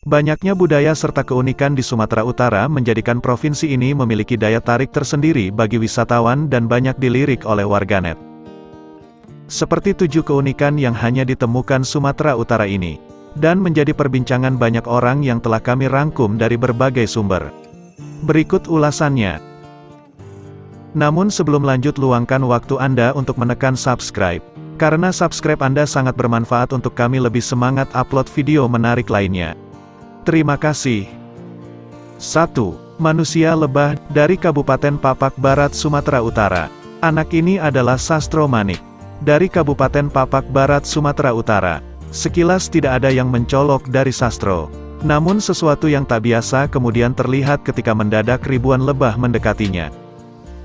Banyaknya budaya serta keunikan di Sumatera Utara menjadikan provinsi ini memiliki daya tarik tersendiri bagi wisatawan dan banyak dilirik oleh warganet. Seperti 7 keunikan yang hanya ditemukan Sumatera Utara ini, dan menjadi perbincangan banyak orang yang telah kami rangkum dari berbagai sumber. Berikut ulasannya. Namun sebelum lanjut, luangkan waktu Anda untuk menekan subscribe. Karena subscribe Anda sangat bermanfaat untuk kami lebih semangat upload video menarik lainnya. Terima kasih. 1. Manusia lebah, dari Kabupaten Papak Barat, Sumatera Utara. Anak ini adalah Sastro Manik, dari Kabupaten Papak Barat, Sumatera Utara. Sekilas tidak ada yang mencolok dari Sastro. Namun sesuatu yang tak biasa kemudian terlihat ketika mendadak ribuan lebah mendekatinya.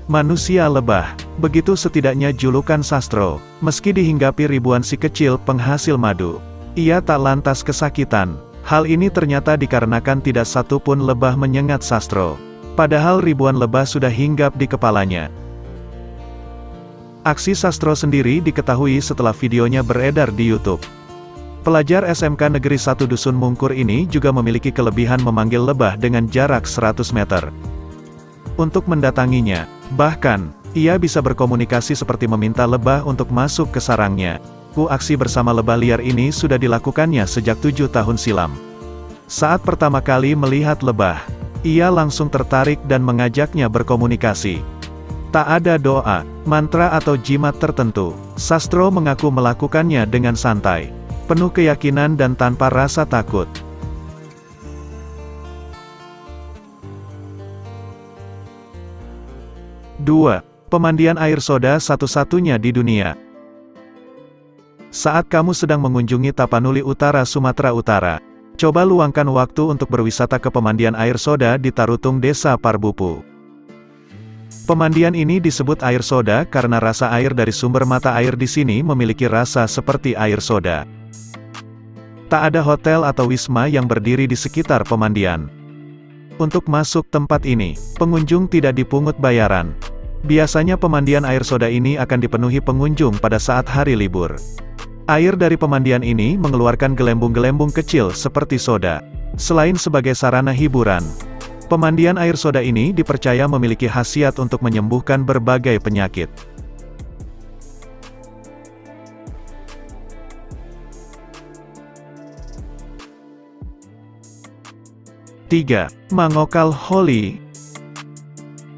Manusia lebah, begitu setidaknya julukan Sastro. Meski dihinggapi ribuan si kecil penghasil madu, ia tak lantas kesakitan. Hal ini ternyata dikarenakan tidak satu pun lebah menyengat Sastro. Padahal ribuan lebah sudah hinggap di kepalanya. Aksi Sastro sendiri diketahui setelah videonya beredar di YouTube. Pelajar SMK Negeri 1 Dusun Mungkur ini juga memiliki kelebihan memanggil lebah dengan jarak 100 meter. Untuk mendatanginya, bahkan, ia bisa berkomunikasi seperti meminta lebah untuk masuk ke sarangnya. Aksi bersama lebah liar ini sudah dilakukannya sejak 7 tahun silam. Saat pertama kali melihat lebah, ia langsung tertarik dan mengajaknya berkomunikasi. Tak ada doa, mantra atau jimat tertentu. Sastro mengaku melakukannya dengan santai, penuh keyakinan dan tanpa rasa takut. 2. Pemandian air soda satu-satunya di dunia. Saat kamu sedang mengunjungi Tapanuli Utara, Sumatera Utara, coba luangkan waktu untuk berwisata ke pemandian air soda di Tarutung, Desa Parbupu. Pemandian ini disebut air soda karena rasa air dari sumber mata air di sini memiliki rasa seperti air soda. Tak ada hotel atau wisma yang berdiri di sekitar pemandian. Untuk masuk tempat ini, pengunjung tidak dipungut bayaran. Biasanya pemandian air soda ini akan dipenuhi pengunjung pada saat hari libur. Air dari pemandian ini mengeluarkan gelembung-gelembung kecil seperti soda. Selain sebagai sarana hiburan, pemandian air soda ini dipercaya memiliki khasiat untuk menyembuhkan berbagai penyakit. 3. Mangokal Holi.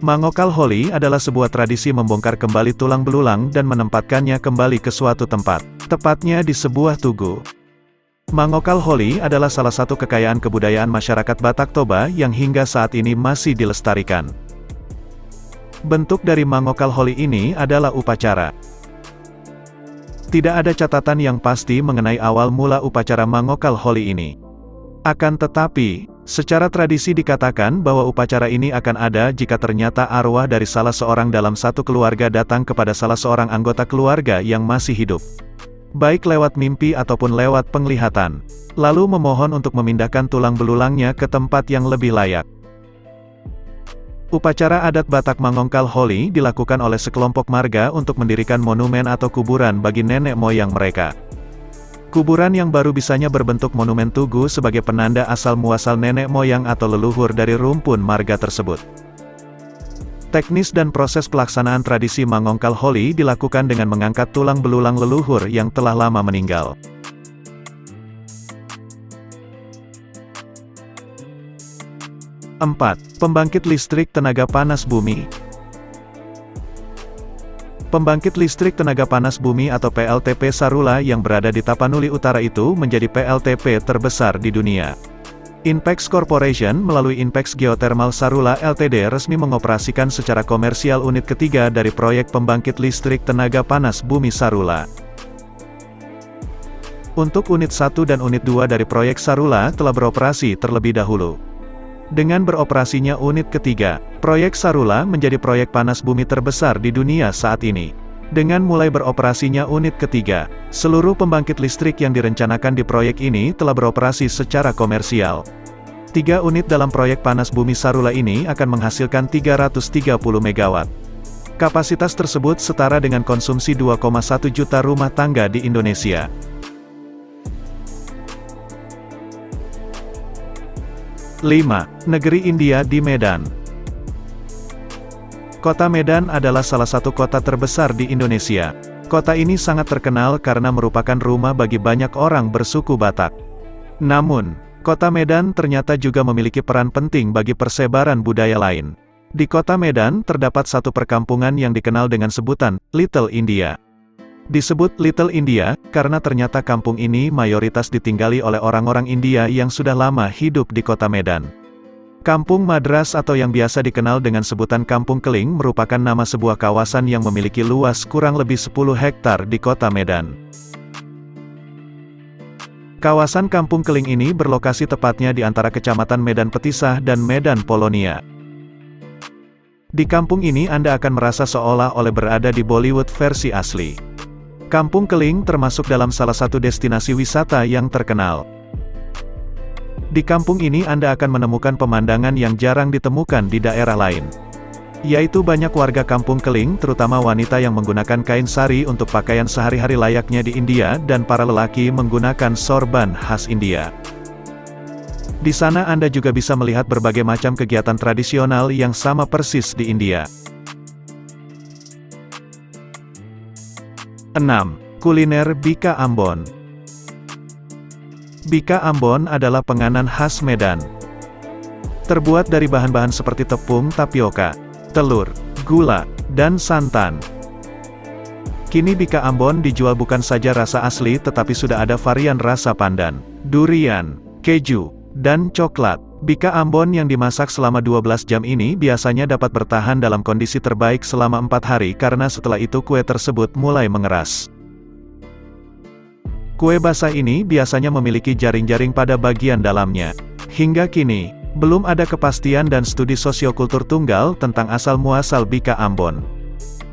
Mangokal Holi adalah sebuah tradisi membongkar kembali tulang belulang dan menempatkannya kembali ke suatu tempat, tepatnya di sebuah tugu. Mangokal Holi adalah salah satu kekayaan kebudayaan masyarakat Batak Toba yang hingga saat ini masih dilestarikan. Bentuk dari Mangokal Holi ini adalah upacara. Tidak ada catatan yang pasti mengenai awal mula upacara Mangokal Holi ini. Akan tetapi, secara tradisi dikatakan bahwa upacara ini akan ada jika ternyata arwah dari salah seorang dalam satu keluarga datang kepada salah seorang anggota keluarga yang masih hidup, baik lewat mimpi ataupun lewat penglihatan, lalu memohon untuk memindahkan tulang belulangnya ke tempat yang lebih layak. Upacara adat Batak Mangokal Holi dilakukan oleh sekelompok marga untuk mendirikan monumen atau kuburan bagi nenek moyang mereka. Kuburan yang baru bisanya berbentuk monumen tugu sebagai penanda asal-muasal nenek moyang atau leluhur dari rumpun marga tersebut. Teknis dan proses pelaksanaan tradisi Mangokal Holi dilakukan dengan mengangkat tulang belulang leluhur yang telah lama meninggal. 4. Pembangkit listrik tenaga panas bumi. Pembangkit listrik tenaga panas bumi atau PLTP Sarula yang berada di Tapanuli Utara itu menjadi PLTP terbesar di dunia. Inpex Corporation melalui Inpex Geothermal Sarula Ltd resmi mengoperasikan secara komersial unit ketiga dari proyek pembangkit listrik tenaga panas bumi Sarula. Untuk unit 1 dan unit 2 dari proyek Sarula telah beroperasi terlebih dahulu. Dengan beroperasinya unit ketiga, proyek Sarula menjadi proyek panas bumi terbesar di dunia saat ini. Dengan mulai beroperasinya unit ketiga, seluruh pembangkit listrik yang direncanakan di proyek ini telah beroperasi secara komersial. 3 unit dalam proyek panas bumi Sarula ini akan menghasilkan 330 MW. Kapasitas tersebut setara dengan konsumsi 2,1 juta rumah tangga di Indonesia. 5. Negeri India di Medan. Kota Medan adalah salah satu kota terbesar di Indonesia. Kota ini sangat terkenal karena merupakan rumah bagi banyak orang bersuku Batak. Namun, kota Medan ternyata juga memiliki peran penting bagi persebaran budaya lain. Di kota Medan terdapat satu perkampungan yang dikenal dengan sebutan Little India. Disebut Little India, karena ternyata kampung ini mayoritas ditinggali oleh orang-orang India yang sudah lama hidup di kota Medan. Kampung Madras atau yang biasa dikenal dengan sebutan Kampung Keling merupakan nama sebuah kawasan yang memiliki luas kurang lebih 10 hektar di kota Medan. Kawasan Kampung Keling ini berlokasi tepatnya di antara Kecamatan Medan Petisah dan Medan Polonia. Di kampung ini Anda akan merasa seolah-olah berada di Bollywood versi asli. Kampung Keling termasuk dalam salah satu destinasi wisata yang terkenal. Di kampung ini Anda akan menemukan pemandangan yang jarang ditemukan di daerah lain. Yaitu banyak warga Kampung Keling, terutama wanita yang menggunakan kain sari untuk pakaian sehari-hari layaknya di India, dan para lelaki menggunakan sorban khas India. Di sana Anda juga bisa melihat berbagai macam kegiatan tradisional yang sama persis di India. 6. Kuliner Bika Ambon. Bika Ambon adalah penganan khas Medan. Terbuat dari bahan-bahan seperti tepung tapioka, telur, gula, dan santan. Kini Bika Ambon dijual bukan saja rasa asli tetapi sudah ada varian rasa pandan, durian, keju, dan coklat. Bika Ambon yang dimasak selama 12 jam ini biasanya dapat bertahan dalam kondisi terbaik selama 4 hari karena setelah itu kue tersebut mulai mengeras. Kue basah ini biasanya memiliki jaring-jaring pada bagian dalamnya. Hingga kini, belum ada kepastian dan studi sosiokultur tunggal tentang asal-muasal Bika Ambon.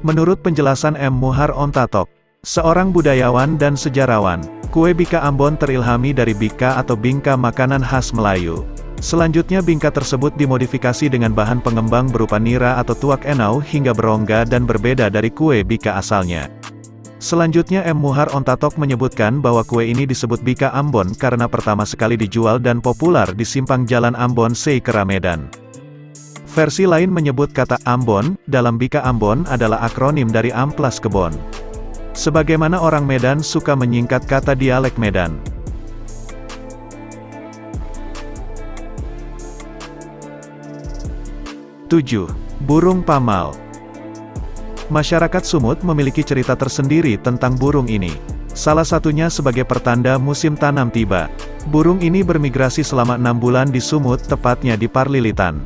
Menurut penjelasan M. Muhar Ontatok, seorang budayawan dan sejarawan, kue Bika Ambon terilhami dari bika atau bingka makanan khas Melayu. Selanjutnya bingka tersebut dimodifikasi dengan bahan pengembang berupa nira atau tuak enau hingga berongga dan berbeda dari kue bika asalnya. Selanjutnya M. Muhar Ontatok menyebutkan bahwa kue ini disebut Bika Ambon karena pertama sekali dijual dan populer di simpang Jalan Ambon Seikera Medan. Versi lain menyebut kata Ambon dalam Bika Ambon adalah akronim dari Amplas Kebon. Sebagaimana orang Medan suka menyingkat kata dialek Medan. 7. Burung Pamal. Masyarakat Sumut memiliki cerita tersendiri tentang burung ini. Salah satunya sebagai pertanda musim tanam tiba. Burung ini bermigrasi selama 6 bulan di Sumut, tepatnya di Parlilitan.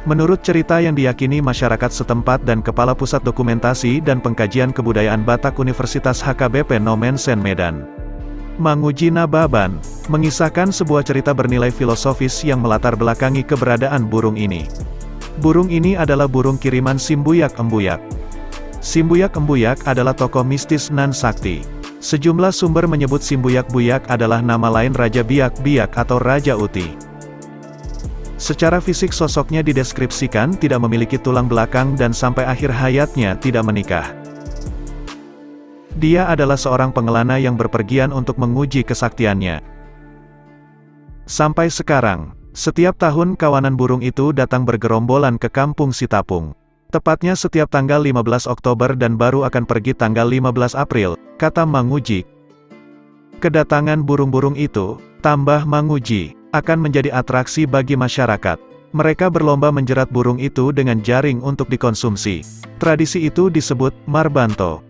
Menurut cerita yang diyakini masyarakat setempat dan Kepala Pusat Dokumentasi dan Pengkajian Kebudayaan Batak Universitas HKBP Nomen Sen Medan, Manguji Nababan, mengisahkan sebuah cerita bernilai filosofis yang melatar belakangi keberadaan burung ini. Burung ini adalah burung kiriman Simbuyak Embuyak. Simbuyak Embuyak adalah tokoh mistis nan sakti. Sejumlah sumber menyebut Simbuyak Buyak adalah nama lain Raja Biak Biak atau Raja Uti. Secara fisik sosoknya dideskripsikan tidak memiliki tulang belakang dan sampai akhir hayatnya tidak menikah. Dia adalah seorang pengelana yang berpergian untuk menguji kesaktiannya. Sampai sekarang, setiap tahun kawanan burung itu datang bergerombolan ke kampung Sitapung. Tepatnya setiap tanggal 15 Oktober dan baru akan pergi tanggal 15 April, kata Manguji. Kedatangan burung-burung itu, tambah Manguji, akan menjadi atraksi bagi masyarakat. Mereka berlomba menjerat burung itu dengan jaring untuk dikonsumsi. Tradisi itu disebut Marbanto.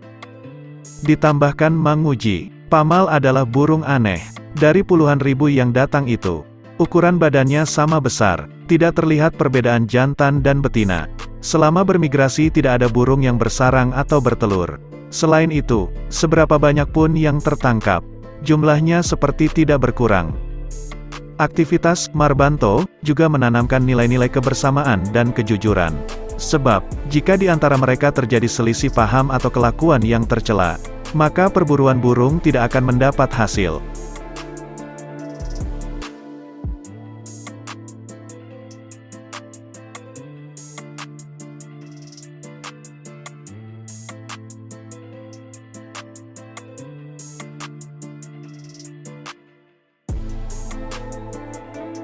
Ditambahkan Manguji, Pamal adalah burung aneh. Dari puluhan ribu yang datang itu, ukuran badannya sama besar, tidak terlihat perbedaan jantan dan betina. Selama bermigrasi tidak ada burung yang bersarang atau bertelur. Selain itu, seberapa banyak pun yang tertangkap, jumlahnya seperti tidak berkurang. Aktivitas Marbanto juga menanamkan nilai-nilai kebersamaan dan kejujuran. Sebab, jika di antara mereka terjadi selisih paham atau kelakuan yang tercela, maka perburuan burung tidak akan mendapat hasil.